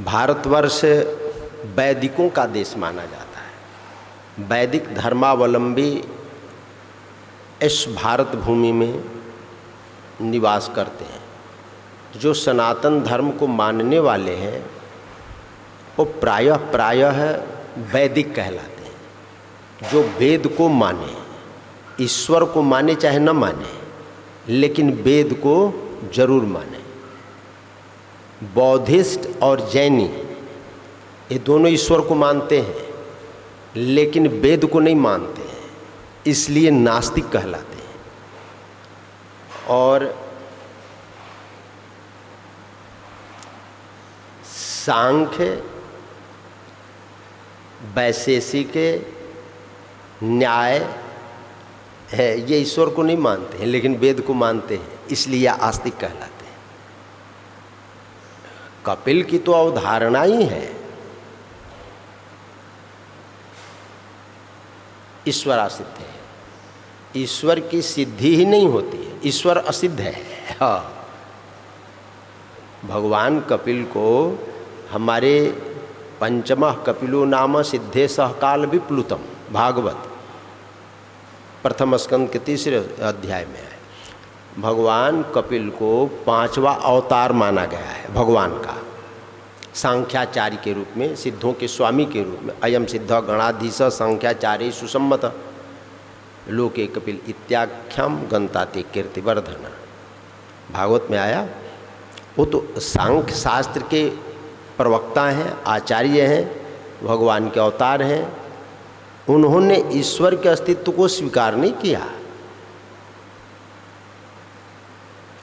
भारतवर्ष वैदिकों का देश माना जाता है। वैदिक धर्मावलंबी इस भारत भूमि में निवास करते हैं। जो सनातन धर्म को मानने वाले हैं वो प्रायः वैदिक कहलाते हैं। जो वेद को माने, ईश्वर को माने चाहे न माने, लेकिन वेद को जरूर माने। बौद्धिस्ट और जैनी ये दोनों ईश्वर को मानते हैं लेकिन वेद को नहीं मानते हैं, इसलिए नास्तिक कहलाते हैं। और सांख्य, वैशेषिक, न्याय है, ये ईश्वर को नहीं मानते हैं लेकिन वेद को मानते हैं, इसलिए आस्तिक कहलाते हैं। कपिल की तो अवधारणा ही है ईश्वर असिद्ध है। ईश्वर की सिद्धि ही नहीं होती है, ईश्वर असिद्ध है। हाँ, भगवान कपिल को हमारे पंचमः कपिलो नाम सिद्धे सहकाल विप्लुतम भागवत प्रथम स्कंद के 3 अध्याय में है। भगवान कपिल को 5वां अवतार माना गया है भगवान का, सांख्याचार्य के रूप में, सिद्धों के स्वामी के रूप में। अयम सिद्ध गणाधीश सांख्याचार्य सुसम्मत लोके कपिल इत्याख्याम गंताते कीर्तिवर्धन, भागवत में आया। वो तो सांख्य शास्त्र के प्रवक्ता हैं, आचार्य हैं, भगवान के अवतार हैं। उन्होंने ईश्वर के अस्तित्व को स्वीकार नहीं किया,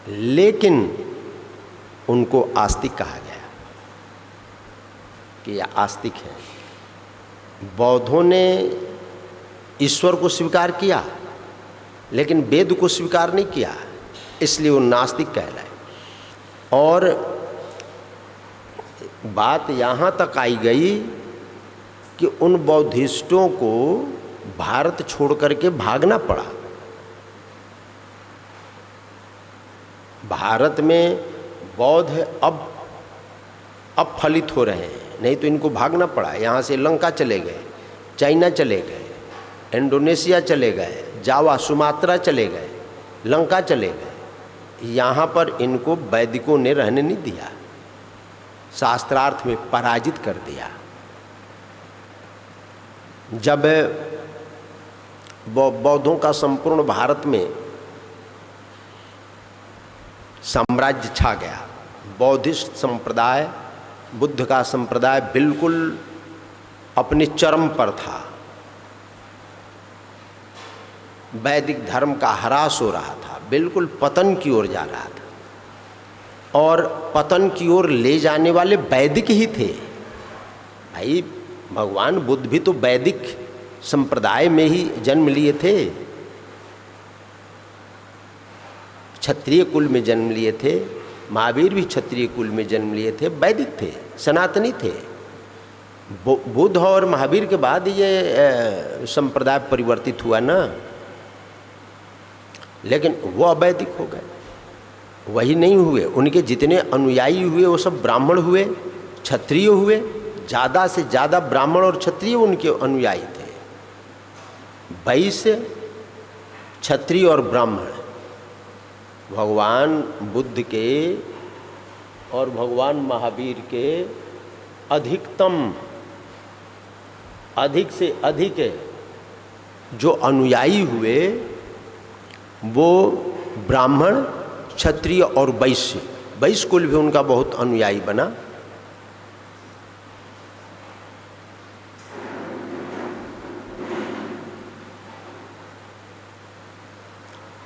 लेकिन उनको आस्तिक कहा गया कि यह आस्तिक है। बौद्धों ने ईश्वर को स्वीकार किया लेकिन वेद को स्वीकार नहीं किया, इसलिए वो नास्तिक कहलाए। और बात यहाँ तक आई गई कि उन बौद्धिस्टों को भारत छोड़ करके भागना पड़ा। भारत में बौद्ध अब फलित हो रहे हैं, नहीं तो इनको भागना पड़ा। यहाँ से लंका चले गए, चाइना चले गए, इंडोनेशिया चले गए, जावा सुमात्रा चले गए, लंका चले गए। यहाँ पर इनको वैदिकों ने रहने नहीं दिया, शास्त्रार्थ में पराजित कर दिया। जब बौद्धों का संपूर्ण भारत में साम्राज्य छा गया, बौद्धिस्ट संप्रदाय, बुद्ध का संप्रदाय बिल्कुल अपने चरम पर था। वैदिक धर्म का ह्रास हो रहा था, बिल्कुल पतन की ओर जा रहा था। और पतन की ओर ले जाने वाले वैदिक ही थे। भाई भगवान बुद्ध भी तो वैदिक संप्रदाय में ही जन्म लिए थे, क्षत्रिय कुल में जन्म लिए थे। महावीर भी क्षत्रिय कुल में जन्म लिए थे, वैदिक थे, सनातनी थे। बुद्ध और महावीर के बाद ये संप्रदाय परिवर्तित हुआ ना, लेकिन वो अवैदिक हो गए, वही नहीं हुए। उनके जितने अनुयायी हुए वो सब ब्राह्मण हुए, क्षत्रिय हुए। ज़्यादा से ज़्यादा ब्राह्मण और क्षत्रिय उनके अनुयायी थे। वैश्य, क्षत्रिय और ब्राह्मण भगवान बुद्ध के और भगवान महावीर के अधिक से अधिक जो अनुयायी हुए वो ब्राह्मण, क्षत्रिय और वैश्य कुल भी उनका बहुत अनुयायी बना।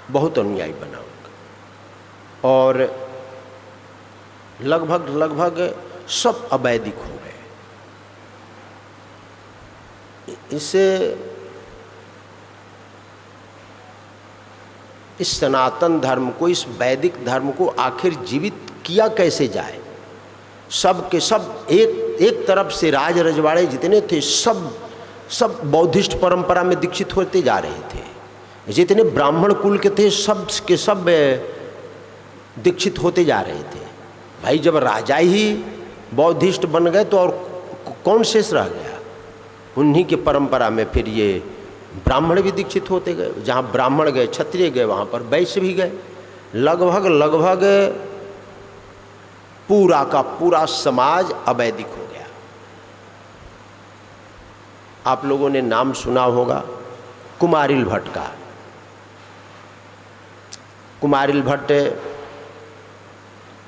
बहुत अनुयायी बना उनका। और लगभग सब अवैदिक हो गए। इस सनातन धर्म को, इस वैदिक धर्म को आखिर जीवित किया कैसे जाए। सब के सब एक तरफ से राज रजवाड़े जितने थे सब बौद्धिस्ट परंपरा में दीक्षित होते जा रहे थे। जितने ब्राह्मण कुल के थे सब के सब दीक्षित होते जा रहे थे। भाई जब राजा ही बौद्धिस्ट बन गए तो और कौन शेष रह गया। उन्हीं की परंपरा में फिर ये ब्राह्मण भी दीक्षित होते गए। जहाँ ब्राह्मण गए, क्षत्रिय गए, वहाँ पर वैश्य भी गए। लगभग पूरा का पूरा समाज अवैदिक हो गया। आप लोगों ने नाम सुना होगा कुमारिल भट्ट का। कुमारिल भट्ट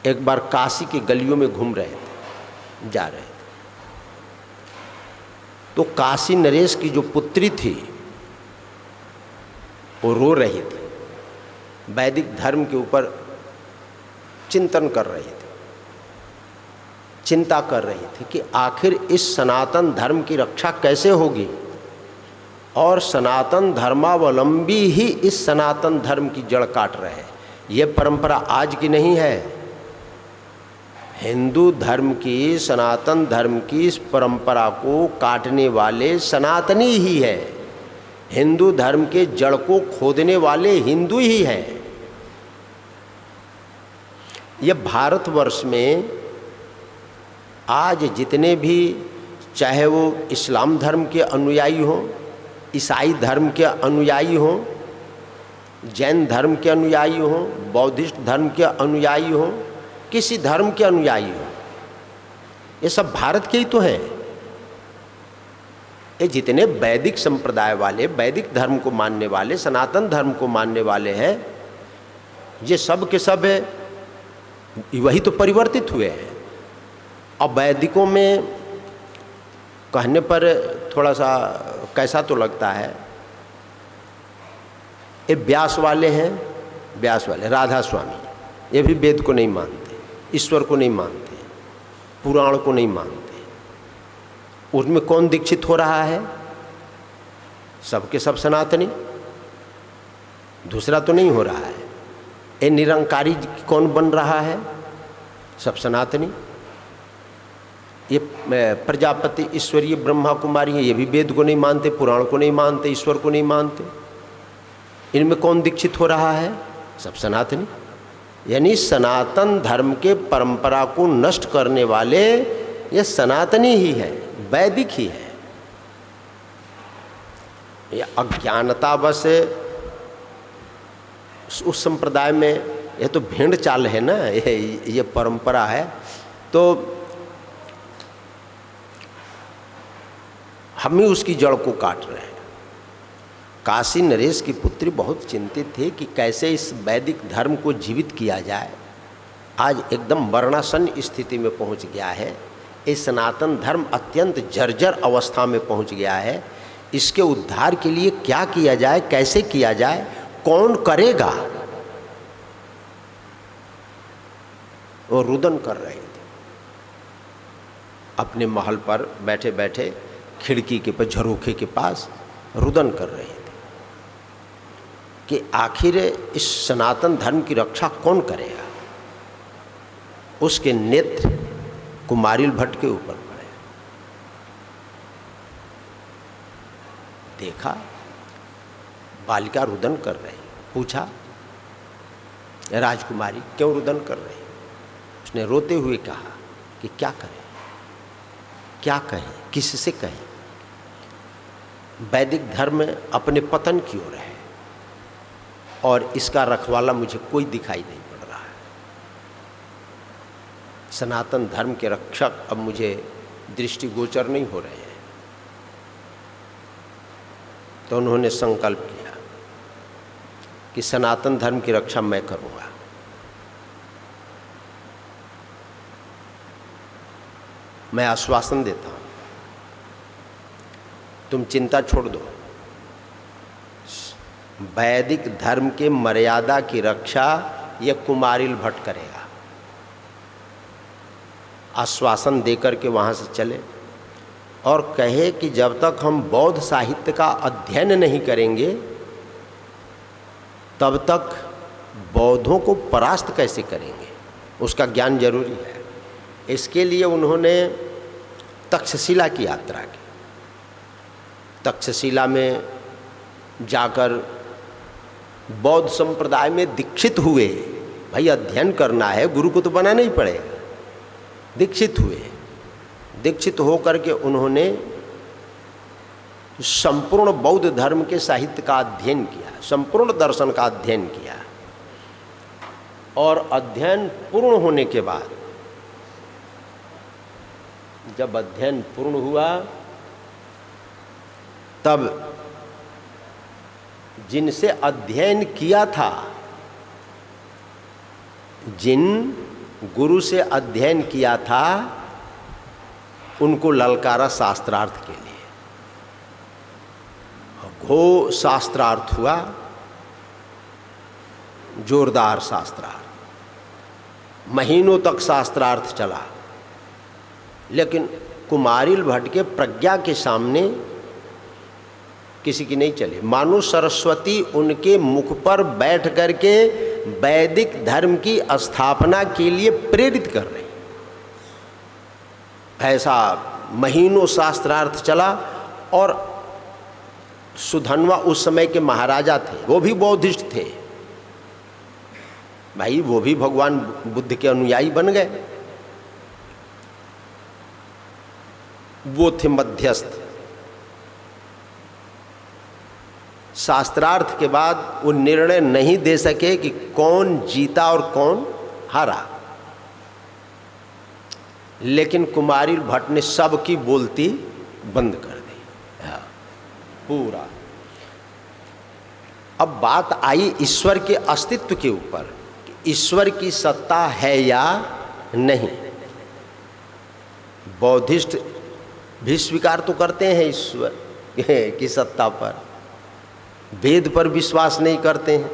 एक बार काशी की गलियों में घूम रहे थे, जा रहे थे, तो काशी नरेश की जो पुत्री थी वो रो रही थी, वैदिक धर्म के ऊपर चिंतन कर रही थी, चिंता कर रही थी कि आखिर इस सनातन धर्म की रक्षा कैसे होगी, और सनातन धर्मावलंबी ही इस सनातन धर्म की जड़ काट रहे हैं। ये परंपरा आज की नहीं है। हिंदू धर्म की, सनातन धर्म की इस परंपरा को काटने वाले सनातनी ही है। हिंदू धर्म के जड़ को खोदने वाले हिंदू ही हैं। ये भारतवर्ष में आज जितने भी, चाहे वो इस्लाम धर्म के अनुयायी हों, ईसाई धर्म के अनुयायी हों, जैन धर्म के अनुयायी हों, बौद्धिस्ट धर्म के अनुयायी हों, किसी धर्म के अनुयायी हों, ये सब भारत के ही तो हैं। ये जितने वैदिक संप्रदाय वाले, वैदिक धर्म को मानने वाले, सनातन धर्म को मानने वाले हैं, ये सब के सब वही तो परिवर्तित हुए हैं। अब वैदिकों में कहने पर थोड़ा सा कैसा तो लगता है, ये व्यास वाले हैं, व्यास वाले राधा स्वामी, ये भी वेद को नहीं मानते, ईश्वर को नहीं मानते, पुराण को नहीं मानते। उनमें कौन दीक्षित हो रहा है? सबके सब सनातनी, दूसरा तो नहीं हो रहा है। ये निरंकारी कौन बन रहा है? सब सनातनी। ये प्रजापति ईश्वरीय ब्रह्मा कुमारी है, ये भी वेद को नहीं मानते, पुराण को नहीं मानते, ईश्वर को नहीं मानते। इनमें कौन दीक्षित हो रहा है? सब सनातनी। यानी सनातन धर्म के परंपरा को नष्ट करने वाले ये सनातनी ही है, वैदिक ही है। ये अज्ञानता बस उस संप्रदाय में, ये तो भेड़ चाल है ना, ये परंपरा है। तो हम ही उसकी जड़ को काट रहे हैं। काशी नरेश की पुत्री बहुत चिंतित थी कि कैसे इस वैदिक धर्म को जीवित किया जाए। आज एकदम मरणासन्न स्थिति में पहुंच गया है। ये सनातन धर्म अत्यंत जर्जर अवस्था में पहुंच गया है। इसके उद्धार के लिए क्या किया जाए, कैसे किया जाए, कौन करेगा? वो रुदन कर रहे थे अपने महल पर बैठे बैठे, खिड़की के पर झरोखे के पास रुदन कर रहे थे कि आखिर इस सनातन धर्म की रक्षा कौन करेगा। उसके नेत्र कुमारिल भट्ट के ऊपर पड़े। देखा बालिका रुदन कर रही, पूछा राजकुमारी क्यों रुदन कर रही? उसने रोते हुए कहा कि क्या करें, क्या कहें, किससे कहें? वैदिक धर्म अपने पतन की ओर है और इसका रखवाला मुझे कोई दिखाई नहीं पड़ रहा है। सनातन धर्म के रक्षक अब मुझे दृष्टिगोचर नहीं हो रहे हैं। तो उन्होंने संकल्प किया कि सनातन धर्म की रक्षा मैं करूँगा। मैं आश्वासन देता हूँ, तुम चिंता छोड़ दो। वैदिक धर्म के मर्यादा की रक्षा यह कुमारिल भट्ट करेगा। आश्वासन देकर के वहाँ से चले और कहे कि जब तक हम बौद्ध साहित्य का अध्ययन नहीं करेंगे तब तक बौद्धों को परास्त कैसे करेंगे, उसका ज्ञान जरूरी है। इसके लिए उन्होंने तक्षशिला की यात्रा की। तक्षशिला में जाकर बौद्ध संप्रदाय में दीक्षित हुए। भाई अध्ययन करना है, गुरु को तो बनाना ही पड़ेगा। दीक्षित हुए। दीक्षित होकर के उन्होंने संपूर्ण बौद्ध धर्म के साहित्य का अध्ययन किया, संपूर्ण दर्शन का अध्ययन किया। और अध्ययन पूर्ण होने के बाद, जब अध्ययन पूर्ण हुआ, तब जिनसे अध्ययन किया था, जिन गुरु से अध्ययन किया था, उनको ललकारा शास्त्रार्थ के लिए। घो शास्त्रार्थ हुआ, जोरदार शास्त्रार्थ, महीनों तक शास्त्रार्थ चला। लेकिन कुमारिल भट्ट के प्रज्ञा के सामने किसी की नहीं चली। मानो सरस्वती उनके मुख पर बैठ करके वैदिक धर्म की स्थापना के लिए प्रेरित कर रही। ऐसा महीनों शास्त्रार्थ चला। और सुधन्वा उस समय के महाराजा थे, वो भी बौद्धिस्ट थे भाई, वो भी भगवान बुद्ध के अनुयायी बन गए। वो थे मध्यस्थ। शास्त्रार्थ के बाद वो निर्णय नहीं दे सके कि कौन जीता और कौन हारा। लेकिन कुमारिल भट्ट ने सबकी बोलती बंद कर दी पूरा। अब बात आई ईश्वर के अस्तित्व के ऊपर, कि ईश्वर की सत्ता है या नहीं। बौद्धिस्ट भी स्वीकार तो करते हैं ईश्वर की सत्ता पर, वेद पर विश्वास नहीं करते हैं।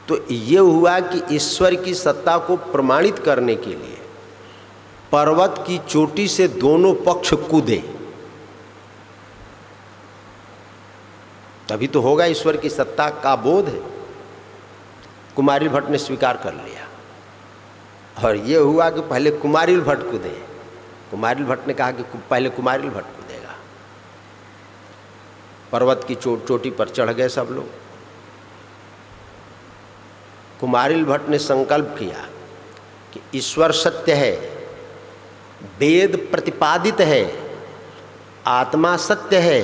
तो ये हुआ कि ईश्वर की सत्ता को प्रमाणित करने के लिए पर्वत की चोटी से दोनों पक्ष कूदे, तभी तो होगा ईश्वर की सत्ता का बोध है। कुमारिल भट्ट ने स्वीकार कर लिया। और ये हुआ कि पहले कुमारिल भट्ट कूदे। कुमारिल भट्ट ने कहा कि पहले कुमारिल भट्ट कूदेगा। पर्वत की चोटी पर चढ़ गए सब लोग। कुमारिल भट्ट ने संकल्प किया कि ईश्वर सत्य है, वेद प्रतिपादित है, आत्मा सत्य है,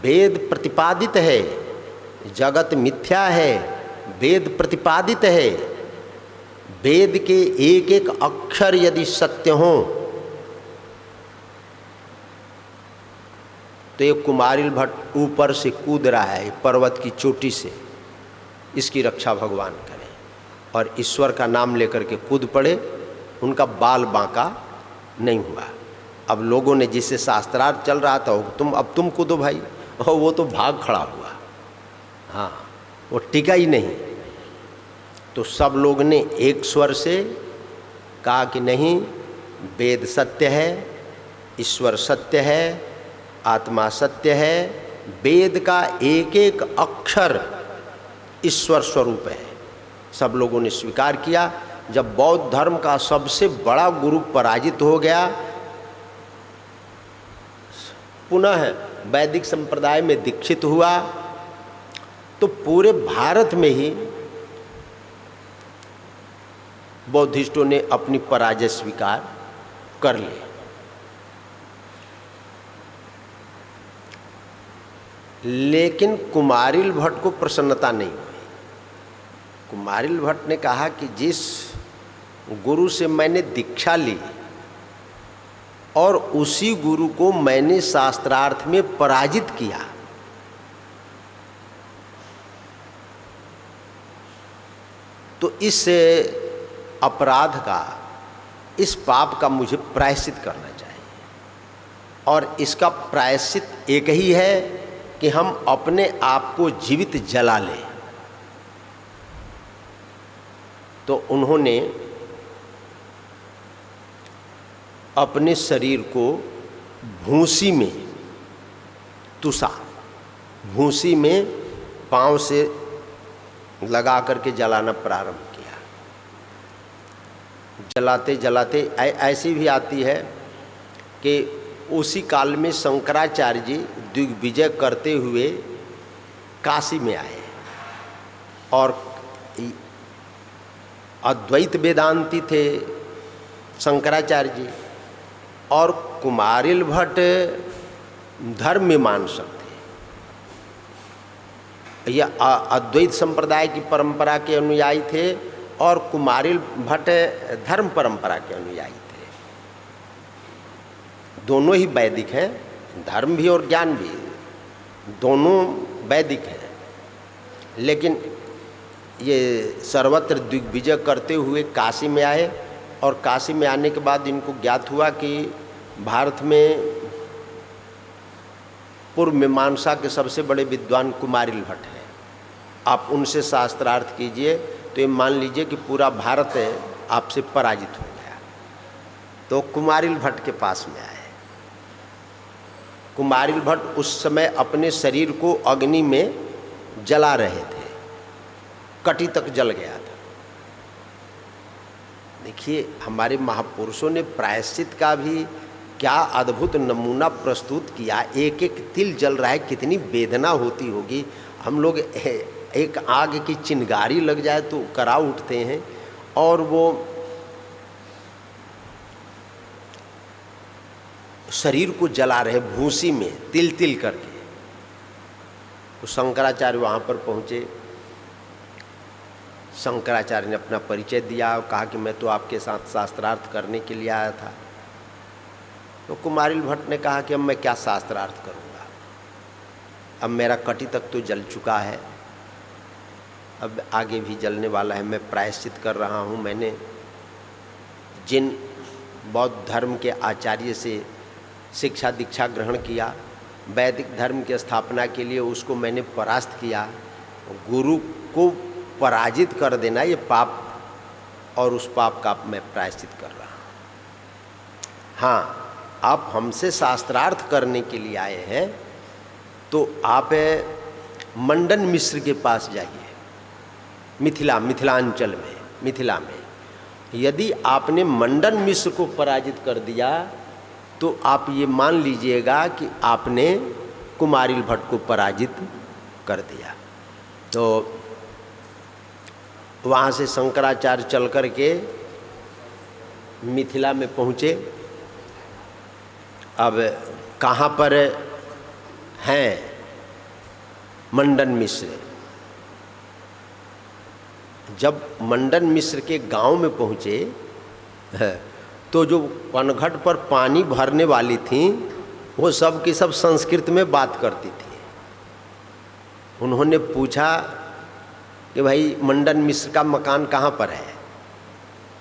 वेद प्रतिपादित है, जगत मिथ्या है, वेद प्रतिपादित है। वेद के एक एक अक्षर यदि सत्य हों तो ये कुमारिल भट्ट ऊपर से कूद रहा है पर्वत की चोटी से, इसकी रक्षा भगवान करें। और ईश्वर का नाम लेकर के कूद पड़े, उनका बाल बांका नहीं हुआ। अब लोगों ने जिससे शास्त्रार्थ चल रहा था, अब तुम कूदो भाई, और वो तो भाग खड़ा हुआ। हाँ, वो टिका ही नहीं। तो सब लोग ने एक स्वर से कहा कि नहीं, वेद सत्य है, ईश्वर सत्य है, आत्मा सत्य है, वेद का एक एक अक्षर ईश्वर स्वरूप है। सब लोगों ने स्वीकार किया। जब बौद्ध धर्म का सबसे बड़ा गुरु पराजित हो गया, पुनः वैदिक संप्रदाय में दीक्षित हुआ, तो पूरे भारत में ही बौद्धिस्टों ने अपनी पराजय स्वीकार कर ली। लेकिन कुमारिल भट्ट को प्रसन्नता नहीं हुई। कुमारिल भट्ट ने कहा कि जिस गुरु से मैंने दीक्षा ली और उसी गुरु को मैंने शास्त्रार्थ में पराजित किया, तो इस अपराध का, इस पाप का मुझे प्रायश्चित करना चाहिए। और इसका प्रायश्चित एक ही है कि हम अपने आप को जीवित जला लें। तो उन्होंने अपने शरीर को भूसी में तुसा, भूसी में पांव से लगा करके जलाना प्रारंभ किया। जलाते जलाते ऐसी भी आती है कि उसी काल में शंकराचार्य जी दिग्विजय करते हुए काशी में आए और अद्वैत वेदांती थे शंकराचार्य जी, और कुमारिल भट्ट धर्म मीमांसक थे। यह अद्वैत संप्रदाय की परंपरा के अनुयायी थे और कुमारिल भट्ट धर्म परंपरा के अनुयायी थे। दोनों ही वैदिक हैं, धर्म भी और ज्ञान भी, दोनों वैदिक हैं। लेकिन ये सर्वत्र दिग्विजय करते हुए काशी में आए, और काशी में आने के बाद इनको ज्ञात हुआ कि भारत में पूर्व मीमांसा के सबसे बड़े विद्वान कुमारिल भट्ट हैं। आप उनसे शास्त्रार्थ कीजिए तो ये मान लीजिए कि पूरा भारत आपसे पराजित हो गया। तो कुमारिल भट्ट के पास में आए। कुमारिल भट्ट उस समय अपने शरीर को अग्नि में जला रहे थे, कटी तक जल गया था। देखिए, हमारे महापुरुषों ने प्रायश्चित का भी क्या अद्भुत नमूना प्रस्तुत किया। एक एक तिल जल रहा है, कितनी वेदना होती होगी। हम लोग एक आग की चिंगारी लग जाए तो करा उठते हैं, और वो शरीर को जला रहे भूसी में तिल तिल करके। तो शंकराचार्य वहाँ पर पहुँचे। शंकराचार्य ने अपना परिचय दिया और कहा कि मैं तो आपके साथ शास्त्रार्थ करने के लिए आया था। तो कुमारिल भट्ट ने कहा कि अब मैं क्या शास्त्रार्थ करूँगा, अब मेरा कटी तक तो जल चुका है, अब आगे भी जलने वाला है। मैं प्रायश्चित कर रहा हूँ। मैंने जिन बौद्ध धर्म के आचार्य से शिक्षा दीक्षा ग्रहण किया, वैदिक धर्म की स्थापना के लिए उसको मैंने परास्त किया। गुरु को पराजित कर देना ये पाप, और उस पाप का मैं प्रायश्चित कर रहा हूँ। हाँ, आप हमसे शास्त्रार्थ करने के लिए आए हैं तो आप मंडन मिश्र के पास जाइए, मिथिलांचल में, मिथिला में। यदि आपने मंडन मिश्र को पराजित कर दिया तो आप ये मान लीजिएगा कि आपने कुमारिल भट्ट को पराजित कर दिया। तो वहाँ से शंकराचार्य चल कर के मिथिला में पहुँचे। अब कहाँ पर हैं मंडन मिश्र? जब मंडन मिश्र के गांव में पहुँचे तो जो पनघट पर पानी भरने वाली थी वो सब की सब संस्कृत में बात करती थी। उन्होंने पूछा कि भाई मंडन मिश्र का मकान कहाँ पर है?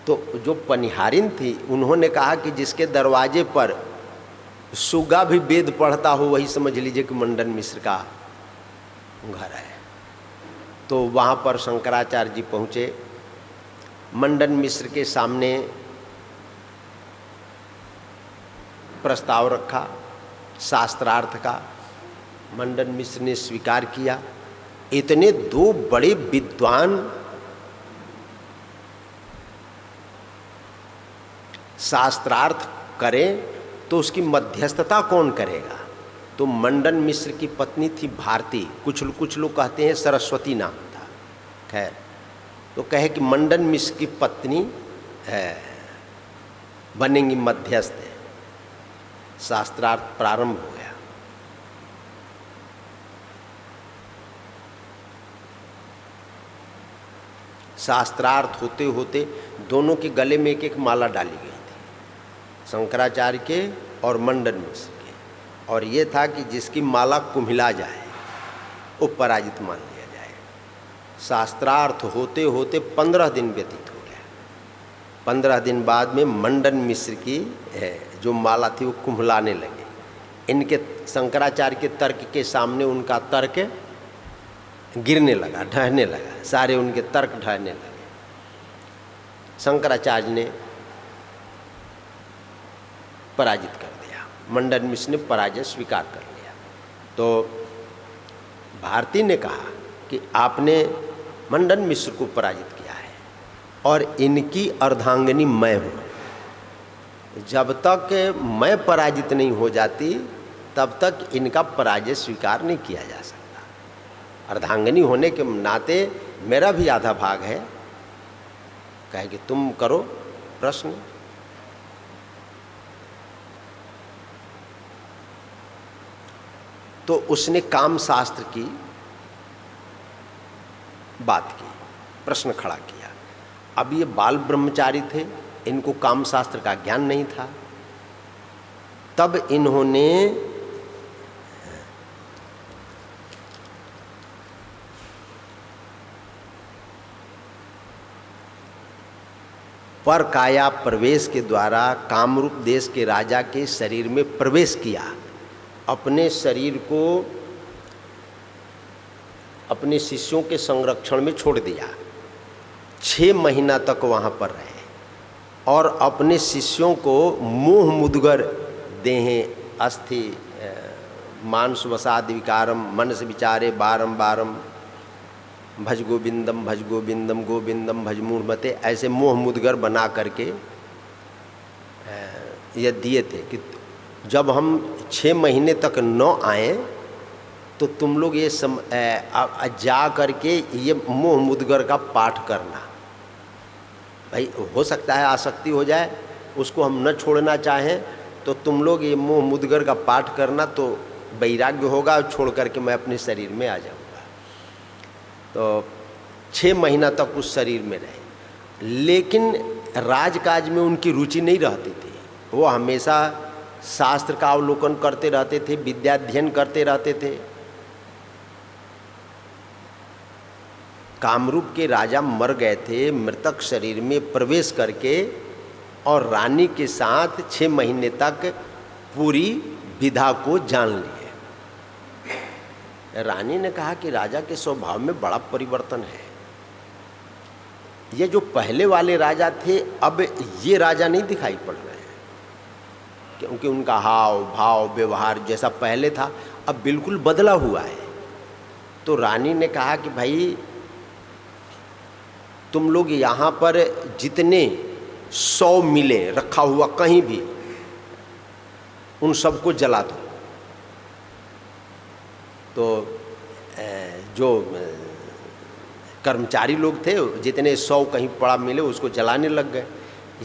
तो जो पनिहारिन थी उन्होंने कहा कि जिसके दरवाजे पर सुगा भी वेद पढ़ता हो वही समझ लीजिए कि मंडन मिश्र का घर है। तो वहाँ पर शंकराचार्य जी पहुँचे। मंडन मिश्र के सामने प्रस्ताव रखा शास्त्रार्थ का। मंडन मिश्र ने स्वीकार किया। इतने दो बड़े विद्वान शास्त्रार्थ करें तो उसकी मध्यस्थता कौन करेगा? तो मंडन मिश्र की पत्नी थी भारती, कुछ लोग कहते हैं सरस्वती नाम था। खैर, तो कहे कि मंडन मिश्र की पत्नी बनेंगी मध्यस्थ। शास्त्रार्थ प्रारंभ हो गया। शास्त्रार्थ होते होते दोनों के गले में एक एक माला डाली गई थी, शंकराचार्य के और मंडन मिश्र के। और ये था कि जिसकी माला कुम्हिला जाए वो पराजित मान लिया जाए। शास्त्रार्थ होते होते 15 दिन व्यतीत हो गया। 15 दिन बाद में मंडन मिश्र की जो माला थी वो कुम्हलाने लगे। इनके शंकराचार्य के तर्क के सामने उनका तर्क गिरने लगा, ढहने लगा, सारे उनके तर्क ढहने लगे। शंकराचार्य ने पराजित कर दिया, मंडन मिश्र ने पराजय स्वीकार कर लिया। तो भारती ने कहा कि आपने मंडन मिश्र को पराजित किया है और इनकी अर्धांगिनी मैं हूँ। जब तक मैं पराजित नहीं हो जाती तब तक इनका पराजय स्वीकार नहीं किया जा सकता। अर्धांगिनी होने के नाते मेरा भी आधा भाग है। कहे कि तुम करो प्रश्न। तो उसने काम शास्त्र की बात की, प्रश्न खड़ा किया। अब ये बाल ब्रह्मचारी थे, इनको काम शास्त्र का ज्ञान नहीं था। तब इन्होंने पर काया प्रवेश के द्वारा कामरूप देश के राजा के शरीर में प्रवेश किया। अपने शरीर को अपने शिष्यों के संरक्षण में छोड़ दिया। 6 महीना तक वहाँ पर रहे और अपने शिष्यों को मोह मुदगर देहें अस्थि मांस वसाद विकारम मनस विचारे बारम भज गोविंदम गोविंदम भज मूढ़मते, ऐसे मोह मुदगर बना करके ये दिए थे कि जब हम 6 महीने तक न आए तो तुम लोग ये जा करके ये मोह मुदगर का पाठ करना। भाई हो सकता है आसक्ति हो जाए, उसको हम न छोड़ना चाहें, तो तुम लोग ये मोह मुदगर का पाठ करना, तो वैराग्य होगा, छोड़ करके मैं अपने शरीर में आ जाऊंगा। तो 6 महीना तक उस शरीर में रहे, लेकिन राजकाज में उनकी रुचि नहीं रहती थी। वो हमेशा शास्त्र का अवलोकन करते रहते थे, विद्याध्ययन करते रहते थे। कामरूप के राजा मर गए थे, मृतक शरीर में प्रवेश करके, और रानी के साथ 6 महीने तक पूरी विधा को जान लिए। रानी ने कहा कि राजा के स्वभाव में बड़ा परिवर्तन है। ये जो पहले वाले राजा थे, अब ये राजा नहीं दिखाई पड़ रहे हैं, क्योंकि उनका हाव भाव व्यवहार जैसा पहले था अब बिल्कुल बदला हुआ है। तो रानी ने कहा कि भाई तुम लोग यहाँ पर जितने 100 मिले रखा हुआ कहीं भी, उन सबको जला दो। तो जो कर्मचारी लोग थे, जितने 100 कहीं पड़ा मिले उसको जलाने लग गए।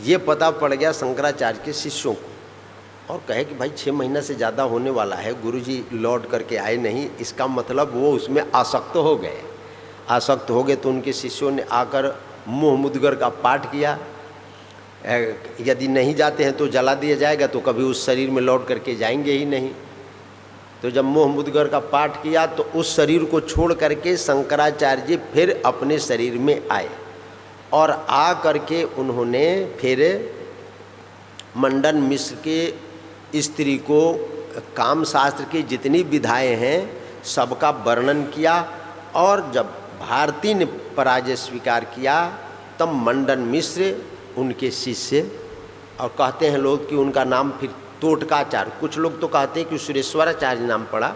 ये पता पड़ गया शंकराचार्य के शिष्यों को, और कहे कि भाई 6 महीना से ज़्यादा होने वाला है, गुरुजी लौट करके आए नहीं, इसका मतलब वो उसमें आसक्त हो गए। आसक्त हो गए तो उनके शिष्यों ने आकर मोह मुदगर का पाठ किया। यदि नहीं जाते हैं तो जला दिया जाएगा, तो कभी उस शरीर में लौट करके जाएंगे ही नहीं। तो जब मोह मुदगर का पाठ किया तो उस शरीर को छोड़ करके शंकराचार्य जी फिर अपने शरीर में आए, और आ करके उन्होंने फिर मंडन मिश्र के स्त्री को काम शास्त्र की जितनी विधाएं हैं सबका वर्णन किया। और जब भारती ने पराजय स्वीकार किया तब मंडन मिश्र उनके शिष्य, और कहते हैं लोग कि उनका नाम फिर तोटकाचार्य, कुछ लोग तो कहते हैं कि सुरेश्वराचार्य नाम पड़ा,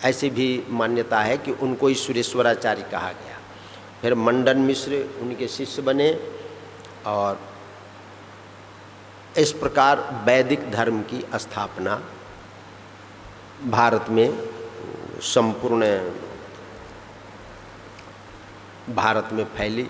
ऐसी भी मान्यता है कि उनको ही सुरेश्वराचार्य कहा गया। फिर मंडन मिश्र उनके शिष्य बने, और इस प्रकार वैदिक धर्म की स्थापना भारत में, संपूर्ण भारत में फैली।